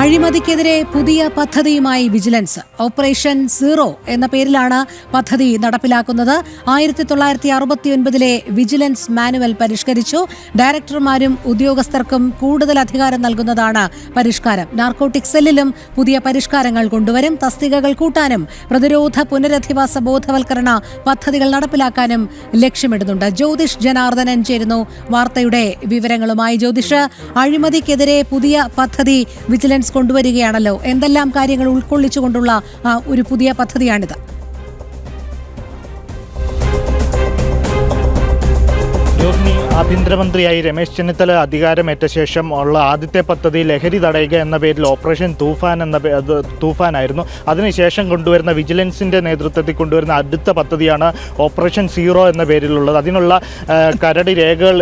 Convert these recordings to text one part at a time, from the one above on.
അഴിമതിക്കെതിരെ പുതിയ പദ്ധതിയുമായി വിജിലൻസ്. ഓപ്പറേഷൻ സീറോ എന്ന പേരിലാണ് പദ്ധതി നടപ്പിലാക്കുന്നത്. 1969 വിജിലൻസ് മാനുവൽ പരിഷ്കരിച്ചു. ഡയറക്ടർമാരും ഉദ്യോഗസ്ഥർക്കും കൂടുതൽ അധികാരം നൽകുന്നതാണ് പരിഷ്കാരം. നാർക്കോട്ടിക് സെല്ലിലും പുതിയ പരിഷ്കാരങ്ങൾ കൊണ്ടുവരും. തസ്തികകൾ കൂട്ടാനും പ്രതിരോധ പുനരധിവാസ ബോധവൽക്കരണ പദ്ധതികൾ നടപ്പിലാക്കാനും ലക്ഷ്യമിടുന്നുണ്ട്. ജ്യോതിഷ് ജനാർദ്ദനൻ ചേരുന്നു വാർത്തയുടെ വിവരങ്ങളുമായി. ജ്യോതിഷ്, അഴിമതിക്കെതിരെ പുതിയ പദ്ധതി വിജിലൻസ് കൊണ്ടുവരികയാണല്ലോ. എന്തെല്ലാം കാര്യങ്ങൾ ഉൾക്കൊള്ളിച്ചുകൊണ്ടുള്ള ഒരു പുതിയ പദ്ധതിയാണിത്? ആഭ്യന്തരമന്ത്രിയായി രമേശ് ചെന്നിത്തല അധികാരമേറ്റ ശേഷം ഉള്ള ആദ്യത്തെ പദ്ധതി ലഹരി തടയുക എന്ന പേരിൽ ഓപ്പറേഷൻ തൂഫാനായിരുന്നു. അതിനുശേഷം കൊണ്ടുവരുന്ന വിജിലൻസിൻ്റെ നേതൃത്വത്തിൽ കൊണ്ടുവരുന്ന അടുത്ത പദ്ധതിയാണ് ഓപ്പറേഷൻ സീറോ എന്ന പേരിലുള്ളത്. അതിനുള്ള കരട് രേഖകൾ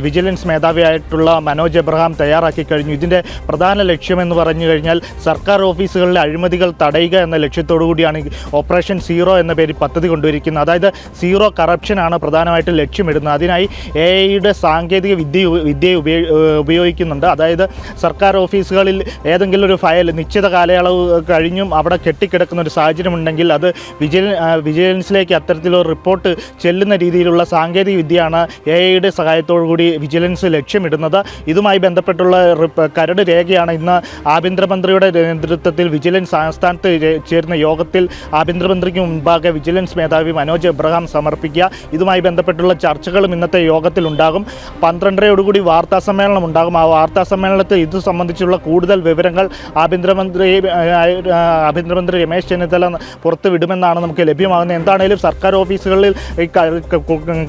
വിജിലൻസ് മേധാവിയായിട്ടുള്ള മനോജ് എബ്രഹാം തയ്യാറാക്കി കഴിഞ്ഞു. ഇതിൻ്റെ പ്രധാന ലക്ഷ്യമെന്ന് പറഞ്ഞു കഴിഞ്ഞാൽ സർക്കാർ ഓഫീസുകളിലെ അഴിമതികൾ തടയുക എന്ന ലക്ഷ്യത്തോടു കൂടിയാണ് ഓപ്പറേഷൻ സീറോ എന്ന പേരിൽ പദ്ധതി കൊണ്ടുവരിക്കുന്നത്. അതായത് സീറോ കറപ്ഷനാണ് പ്രധാനമായിട്ടും ലക്ഷ്യമിടുന്നത്. അതിനായി AI-യുടെ സാങ്കേതിക വിദ്യ ഉപയോഗിക്കുന്നുണ്ട്. അതായത് സർക്കാർ ഓഫീസുകളിൽ ഏതെങ്കിലും ഒരു ഫയൽ നിശ്ചിത കാലയളവ് കഴിഞ്ഞും അവിടെ കെട്ടിക്കിടക്കുന്ന ഒരു സാഹചര്യമുണ്ടെങ്കിൽ അത് വിജിലൻസിലേക്ക് അത്തരത്തിലൊരു റിപ്പോർട്ട് ചെല്ലുന്ന രീതിയിലുള്ള സാങ്കേതിക വിദ്യയാണ് AI-യുടെ സഹായത്തോടു കൂടി വിജിലൻസ് ലക്ഷ്യമിടുന്നത്. ഇതുമായി ബന്ധപ്പെട്ടുള്ള കരട് രേഖയാണ് ഇന്ന് ആഭ്യന്തരമന്ത്രിയുടെ നേതൃത്വത്തിൽ വിജിലൻസ് ആസ്ഥാനത്ത് ചേരുന്ന യോഗത്തിൽ ആഭ്യന്തരമന്ത്രിക്ക് മുൻപാകെ വിജിലൻസ് മേധാവി മനോജ് എബ്രഹാം സമർപ്പിക്കുക. ഇതുമായി ബന്ധപ്പെട്ടുള്ള ചർച്ചകളും ഇന്നത്തെ യോഗത്തിലുണ്ടാകും. 12:30 വാർത്താ സമ്മേളനം ഉണ്ടാകും. ആ വാർത്താ സമ്മേളനത്തിൽ ഇത് സംബന്ധിച്ചുള്ള കൂടുതൽ വിവരങ്ങൾ ആഭ്യന്തരമന്ത്രി രമേശ് ചെന്നിത്തല പുറത്തുവിടുമെന്നാണ് നമുക്ക് ലഭ്യമാകുന്നത്. എന്താണേലും സർക്കാർ ഓഫീസുകളിൽ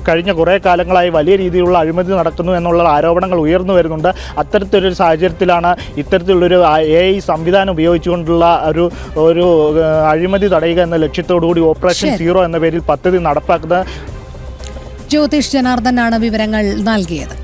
കഴിഞ്ഞ കുറേ കാലങ്ങളായി വലിയ രീതിയിലുള്ള അഴിമതി നടക്കുന്നു എന്നുള്ള ആരോപണങ്ങൾ ഉയർന്നു വരുന്നുണ്ട്. അത്തരത്തിലൊരു സാഹചര്യത്തിലാണ് ഇത്തരത്തിലുള്ളൊരു AI സംവിധാനം ഉപയോഗിച്ചുകൊണ്ടുള്ള ഒരു അഴിമതി തടയുക എന്ന ലക്ഷ്യത്തോടുകൂടി ഓപ്പറേഷൻ സീറോ എന്ന പേരിൽ പദ്ധതി നടപ്പാക്കുന്നത്. ജ്യോതിഷ് ജനാർദ്ദനാണ് വിവരങ്ങൾ നൽകിയത്.